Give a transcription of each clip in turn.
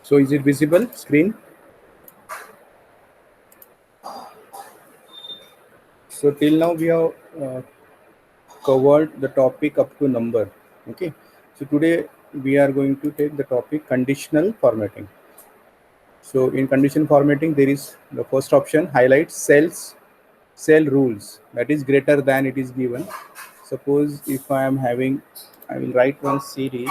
So is it visible screen? So till now we have covered the topic up to number. Okay, so today we are going to take the topic conditional formatting. So in condition formatting, there is the first option, highlight cell rules, that is greater than it is given. Suppose if I am having, I will write one series.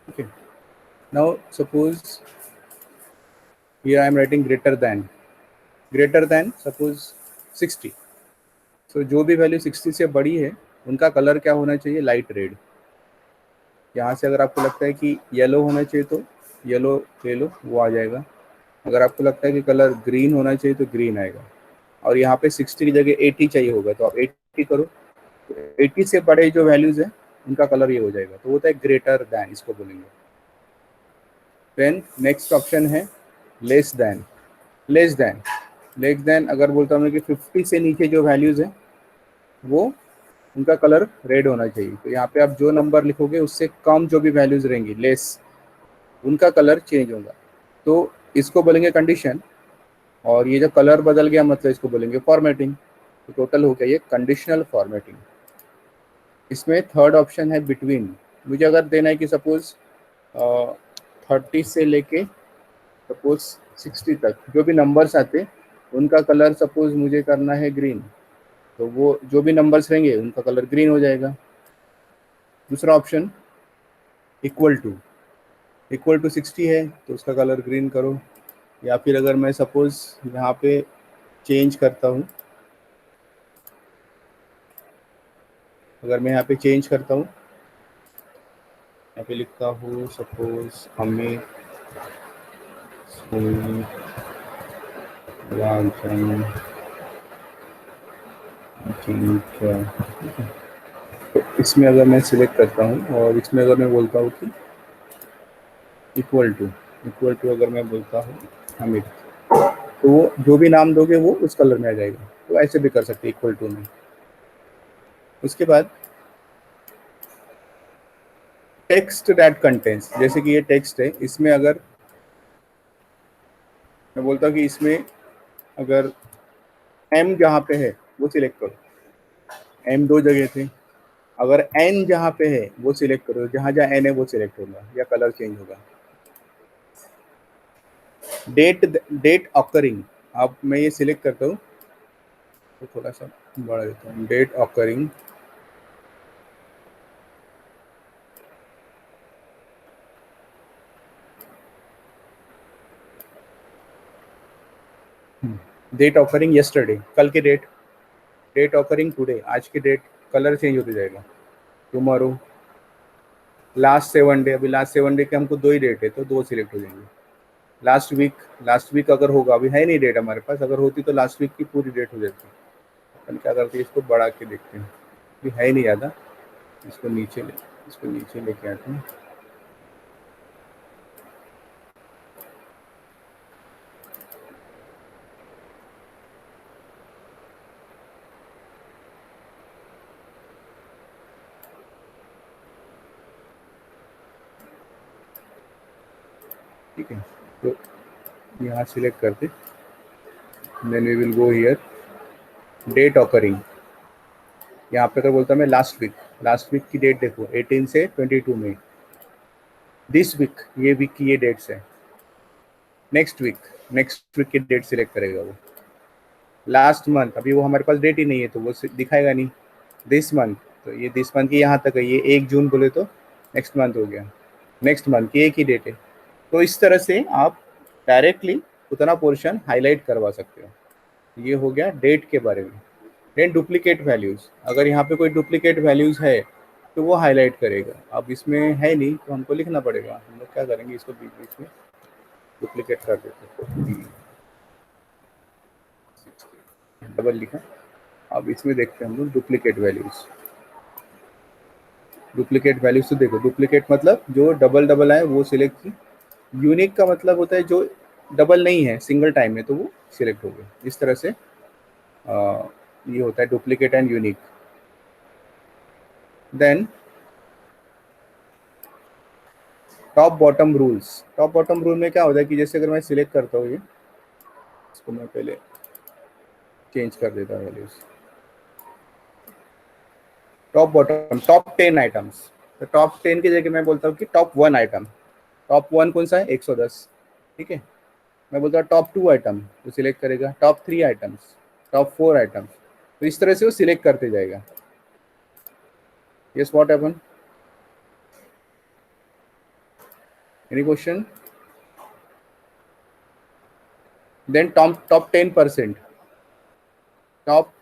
Okay, now suppose here I am writing greater than suppose 60. So जो भी value 60 से बड़ी है उनका colour क्या होना चाहिए, light red. यहाँ से अगर आपको लगता है कि येलो होना चाहिए तो येलो ले लो, वो आ जाएगा। अगर आपको लगता है कि कलर ग्रीन होना चाहिए तो ग्रीन आएगा। और यहाँ पे 60 की जगह 80 चाहिए होगा तो आप 80 करो, तो 80 से बड़े जो वैल्यूज है उनका कलर ये हो जाएगा, तो वो होता है ग्रेटर दैन, इसको बोलेंगे। देन नेक्स्ट ऑप्शन है लेस दैन। लेस देन अगर बोलता हूँ कि 50 से नीचे जो वैल्यूज है वो उनका कलर रेड होना चाहिए। तो यहाँ पे आप जो नंबर लिखोगे उससे कम जो भी वैल्यूज रहेंगी लेस, उनका कलर चेंज होगा, तो इसको बोलेंगे कंडीशन। और ये जो कलर बदल गया मतलब इसको बोलेंगे फॉर्मेटिंग। तो टोटल हो गया ये कंडीशनल फॉर्मेटिंग। इसमें थर्ड ऑप्शन है बिटवीन। मुझे अगर देना है कि सपोज 30 से लेके सपोज 60 तक जो भी नंबर्स आते उनका कलर सपोज मुझे करना है ग्रीन, तो वो जो भी नंबर्स रहेंगे उनका कलर ग्रीन हो जाएगा। दूसरा ऑप्शन इक्वल टू 60 है तो उसका कलर ग्रीन करो। या फिर अगर मैं सपोज यहाँ पे चेंज करता हूँ, यहाँ पे लिखता हूँ सपोज हमें तो इसमें अगर मैं सिलेक्ट करता हूँ और इसमें अगर मैं बोलता हूँ कि इक्वल टू अगर मैं बोलता हूँ हमिद, तो वो जो भी नाम दोगे वो उस कलर में आ जाएगा। तो ऐसे भी कर सकते हैं इक्वल टू में। उसके बाद टेक्स्ट दैट कंटेंट्स, जैसे कि ये टेक्स्ट है, इसमें अगर मैं बोलता हूँ कि इसमें अगर एम जहाँ पे है वो सिलेक्ट करो, एम दो जगह थे, अगर एन जहाँ पे है वो सिलेक्ट करो, जहाँ जहाँ एन है वो सिलेक्ट होगा या कलर चेंज होगा। डेट ऑकरिंग, अब मैं ये सिलेक्ट करता हूँ तो थोड़ा सा बढ़ा देता हूँ, date occurring. Date occurring yesterday, कल की डेट ऑकरिंग टुडे, आज की डेट, कलर चेंज होते जाएगा। टुमारो, लास्ट 7 डे, अभी लास्ट 7 डे के हमको 2 ही डेट है तो 2 सिलेक्ट हो जाएंगे। लास्ट वीक अगर होगा, अभी है नहीं डेट हमारे पास, अगर होती तो लास्ट वीक की पूरी डेट हो जाती। अपन क्या करते हैं, इसको बढ़ा के देखते हैं, अभी है नहीं ज़्यादा, इसको नीचे लेके आते हैं। ठीक है, तो यहाँ सिलेक्ट करते, then we will go here date occurring. यहाँ पे अगर बोलता मैं लास्ट वीक की डेट देखो 18 से 22 में, दिस वीक, ये वीक की ये डेट्स है। नेक्स्ट वीक की डेट सिलेक्ट करेगा वो। लास्ट मंथ, अभी वो हमारे पास डेट ही नहीं है तो वो दिखाएगा नहीं। दिस मंथ, तो ये दिस मंथ की यहाँ तक है, ये 1 जून बोले तो नेक्स्ट मंथ हो गया, नेक्स्ट मंथ की एक ही डेट है। तो इस तरह से आप डायरेक्टली उतना पोर्शन हाईलाइट करवा सकते हो। ये हो गया डेट के बारे में। देन डुप्लीकेट वैल्यूज, अगर यहाँ पे कोई डुप्लीकेट वैल्यूज है तो वो हाईलाइट करेगा। अब इसमें है नहीं तो हमको लिखना पड़ेगा। हम लोग क्या करेंगे, इसको बीच बीच में डुप्लीकेट कर देते हैं, डबल लिखा। अब इसमें देखते हैं हम लोग डुप्लीकेट वैल्यूज तो देखो, डुप्लीकेट मतलब जो डबल डबल आए वो सिलेक्ट की। यूनिक का मतलब होता है जो डबल नहीं है, सिंगल टाइम में, तो वो सिलेक्ट हो गया। इस तरह से ये होता है duplicate and unique. Then top bottom rules. Top bottom rule में क्या होता है कि जैसे अगर मैं सिलेक्ट करता हूँ ये, इसको मैं पहले चेंज कर देता हूँ values. Top bottom top 10 items, तो टॉप 10 की जगह मैं बोलता हूँ कि टॉप 1 आइटम। टॉप 1 कौन सा है? 110। ठीक है, मैं बोलता हूँ टॉप 2 आइटम, तो सिलेक्ट करेगा टॉप 3 आइटम्स, टॉप 4 आइटम्स, तो इस तरह से वो सिलेक्ट करते जाएगा। Yes, what happen? Any question? Then top 10%, top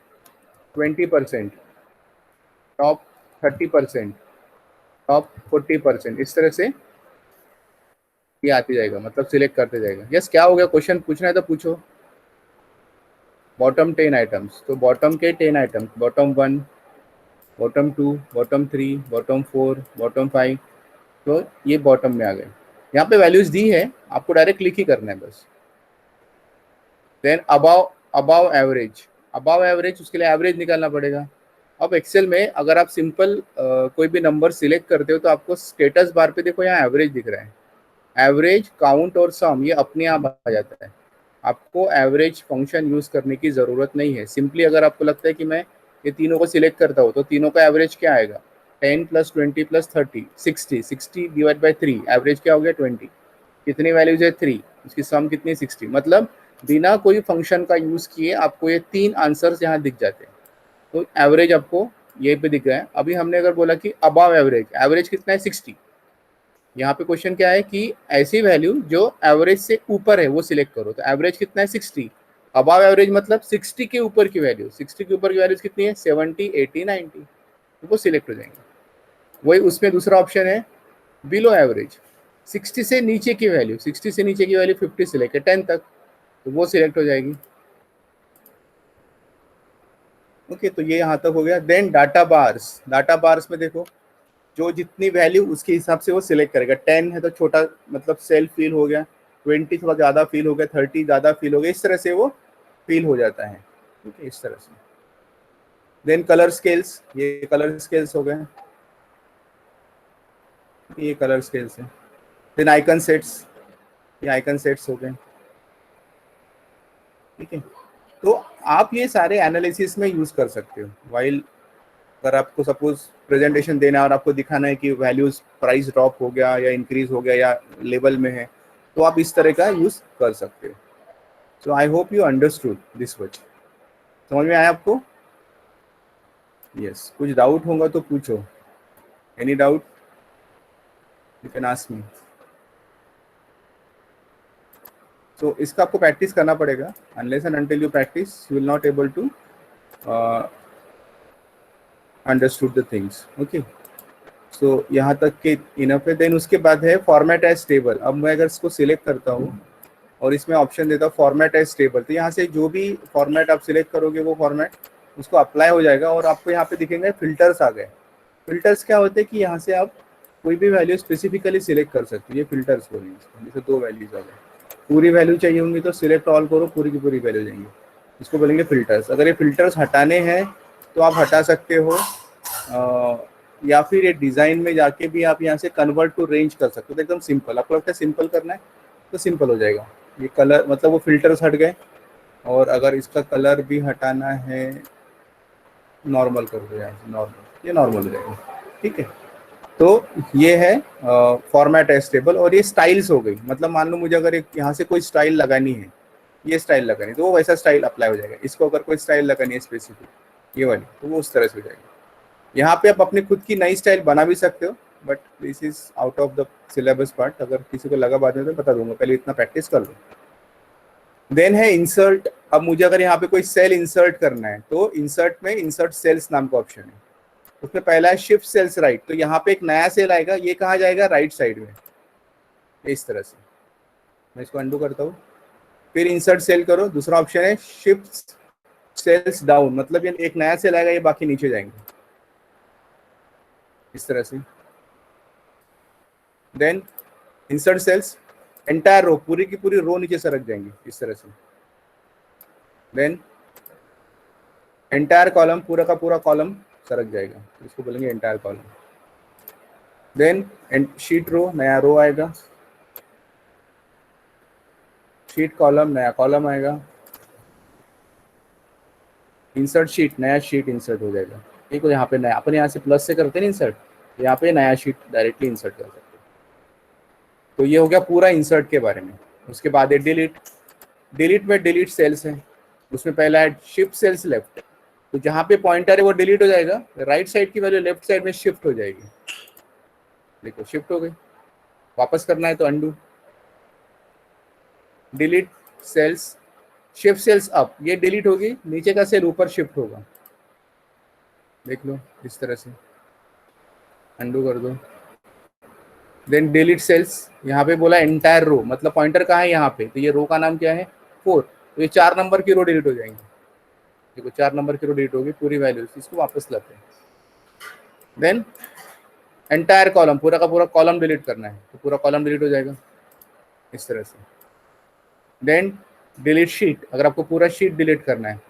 20%, top 30%, top 40%, इस तरह से ये आते जाएगा, मतलब सिलेक्ट करते जाएगा। यस, क्या हो गया? क्वेश्चन पूछना है तो पूछो। बॉटम 10 आइटम्स, तो बॉटम के 10 items, bottom 1, bottom 2, bottom 3, bottom 4, bottom 5, तो ये बॉटम में आ गए। यहाँ पे वैल्यूज दी है, आपको डायरेक्ट क्लिक ही करना है बस। Then above, above average, above average, उसके लिए एवरेज निकालना पड़ेगा। अब एक्सेल में अगर आप सिंपल कोई भी नंबर सिलेक्ट करते हो तो आपको स्टेटस बार पे देखो यहाँ एवरेज दिख रहा है। एवरेज, काउंट और सम ये अपने आप आ जाता है। आपको एवरेज फंक्शन यूज करने की जरूरत नहीं है। सिंपली अगर आपको लगता है कि मैं ये तीनों को सिलेक्ट करता हूँ तो तीनों का एवरेज क्या आएगा? 10 + 20 + 30, 60, 60 डिवाइड बाई 3, एवरेज क्या हो गया? 20। कितनी वैल्यूज है? 3, इसकी सम कितनी? 60। मतलब बिना कोई फंक्शन का यूज किए आपको ये 3 आंसर्स यहाँ दिख जाते हैं। तो एवरेज आपको ये पे दिख रहा है। अभी हमने अगर बोला कि अबव एवरेज, एवरेज कितना है? 60। यहाँ पे क्वेश्चन क्या है कि ऐसी वैल्यू जो एवरेज से ऊपर है वो सिलेक्ट करो। तो एवरेज कितना है? 60। अबव एवरेज मतलब 60 के ऊपर की वैल्यू। 60 के ऊपर की वैल्यूज कितनी है? 70, 80, 90, तो वो सिलेक्ट हो जाएंगे। वही उसमें दूसरा ऑप्शन है बिलो एवरेज, 60 से नीचे की वैल्यू, 60 से नीचे की वैल्यू 50 से लेकर 10 तक, तो वो सिलेक्ट हो जाएगी। ओके, तो ये यहाँ तक हो गया। Then data bars, data bars में देखो जो जितनी वैल्यू उसके हिसाब से वो सिलेक्ट करेगा। 10 है तो छोटा मतलब सेल फील हो गया, 20 थोड़ा ज़्यादा फील हो गया, 30 ज़्यादा फील हो गया, इस तरह से वो फील हो जाता है। ठीक है, इस तरह से। देन कलर स्केल्स, ये कलर स्केल्स हो गए, ये कलर स्केल्स है। देन आइकन सेट्स, ये आइकन सेट्स हो गए। ठीक है, तो आप ये सारे एनालिसिस में यूज कर सकते हो। वाइल अगर आपको सपोज प्रेजेंटेशन देना है और आपको दिखाना है कि वैल्यूज प्राइस ड्रॉप हो गया या इंक्रीज हो गया या लेवल में है, तो आप इस तरह का यूज कर सकते हो। So I hope you understood this much. समझ में आया आपको? यस, कुछ डाउट होगा तो पूछो। Any doubt you can ask me. तो इसका आपको प्रैक्टिस करना पड़ेगा। Unless and until you practice you will not able to understood the things. Okay, so यहाँ तक के इनफ है। देन उसके बाद है फॉर्मेट एज टेबल। अब मैं अगर इसको सिलेक्ट करता हूँ और इसमें ऑप्शन देता हूँ फॉर्मेट एज टेबल, तो यहाँ से जो भी फॉर्मेट आप सिलेक्ट करोगे वो फॉर्मेट उसको अप्लाई हो जाएगा और आपको यहाँ पे दिखेंगे फिल्टर्स आ गए। फिल्टर्स क्या होते हैं कि यहाँ से आप कोई भी वैल्यू स्पेसिफिकली सिलेक्ट कर सकते हो। ये फिल्टर्स बोलेंगे। जैसे 2 वैल्यूज आ गए, पूरी वैल्यू चाहिए होंगी तो सिलेक्ट ऑल करो, पूरी की पूरी वैल्यू जाएंगी, इसको बोलेंगे फिल्टर्स। अगर ये फिल्टर्स हटाने हैं तो आप हटा सकते हो, या फिर ये डिज़ाइन में जाके भी आप यहाँ से कन्वर्ट टू रेंज कर सकते हो। तो एकदम सिंपल, आपको लगता है सिंपल करना है तो सिंपल हो जाएगा। ये कलर मतलब वो फिल्टर्स हट गए, और अगर इसका कलर भी हटाना है नॉर्मल कर दो, यहाँ से नॉर्मल, ये नॉर्मल हो जाएगा। ठीक है, तो ये है फॉर्मेट एज टेबल। और ये स्टाइल्स हो गई, मतलब मान लो मुझे अगर एक यहाँ से कोई स्टाइल लगानी है, ये स्टाइल लगानी है तो वो वैसा स्टाइल अप्लाई हो जाएगा। इसको अगर कोई स्टाइल लगानी है स्पेसिफिक ये वाली, तो वो उस तरह से हो जाएगी। यहाँ पे आप अपनी खुद की नई स्टाइल बना भी सकते हो, but this is out of the syllabus part. अगर किसी को लगा बाद में तो बता दूंगा, पहले इतना प्रैक्टिस कर लो। देन है इंसर्ट। अब मुझे अगर यहाँ पे कोई सेल इंसर्ट करना है तो इंसर्ट में इंसर्ट सेल्स नाम का ऑप्शन है, उसमें पहला है शिफ्ट सेल्स राइट। तो यहाँ पे एक नया सेल आएगा, ये कहाँ जाएगा? राइट साइड में, इस तरह से। मैं इसको अंडू करता हूँ, फिर इंसर्ट सेल करो। दूसरा ऑप्शन है शिफ्ट सेल्स डाउन, मतलब ये एक नया सेल आएगा, ये बाकी नीचे जाएंगे, इस तरह से। Then insert cells entire row, पूरी की पूरी रो नीचे सरक जाएंगी, इस तरह से। देन एंटायर कॉलम, पूरा का पूरा कॉलम सरक जाएगा, तो इसको बोलेंगे एंटायर कॉलम। देन शीट रो, नया रो आएगा, शीट कॉलम, नया कॉलम आएगा, इंसर्ट शीट, नया शीट इंसर्ट हो जाएगा। ठीक है, यहाँ पे नया, अपन यहाँ से प्लस से करते हैं इंसर्ट, यहाँ पे नया शीट डायरेक्टली इंसर्ट कर सकते हैं। तो ये हो गया पूरा इंसर्ट के बारे में। उसके बाद है डिलीट। डिलीट में डिलीट सेल्स है, उसमें पहला है शिफ्ट सेल्स लेफ्ट, तो जहाँ पे पॉइंटर है वो डिलीट हो जाएगा, राइट साइड की वैल्यू लेफ्ट साइड में शिफ्ट हो जाएगी। देखो शिफ्ट हो गई, वापस करना है तो undo. Delete cells, shift cells up, ये डिलीट होगी, नीचे का सेल ऊपर शिफ्ट होगा, देख लो इस तरह से, अंडू कर दो। देन डिलीट सेल्स, यहाँ पे बोला एंटायर रो, मतलब पॉइंटर कहाँ है यहाँ पे, तो ये रो का नाम क्या है 4, तो ये 4 नंबर की रो डिलीट हो जाएंगे। देखो 4 नंबर की रो डिलीट होगी पूरी वैल्यू, इसको वापस लाते हैं। देन एंटायर कॉलम, पूरा का पूरा कॉलम डिलीट करना है, तो पूरा कॉलम डिलीट हो जाएगा इस तरह से। देन डिलीट शीट, अगर आपको पूरा शीट डिलीट करना है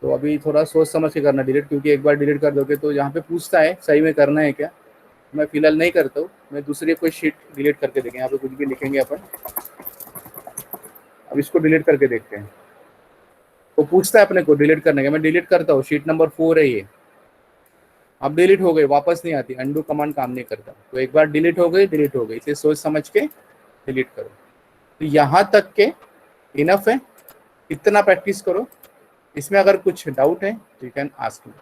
तो अभी थोड़ा सोच समझ के करना डिलीट, क्योंकि एक बार डिलीट कर दोगे तो यहाँ पे पूछता है सही में करना है क्या। मैं फिलहाल नहीं करता हूँ, मैं दूसरी कोई शीट डिलीट करके देखें, यहाँ पे कुछ भी लिखेंगे अपन। अब इसको डिलीट करके देखते हैं, तो पूछता है अपने को डिलीट करने का, मैं डिलीट करता हूँ, शीट नंबर 4 है ये, अब डिलीट हो गई, वापस नहीं आती, अंडू कमांड काम नहीं करता, तो एक बार डिलीट हो गई, इसे सोच समझ के डिलीट करो। तो यहाँ तक के इनफ है, इतना प्रैक्टिस करो। इसमें अगर कुछ डाउट है तो यू कैन आस्क मी।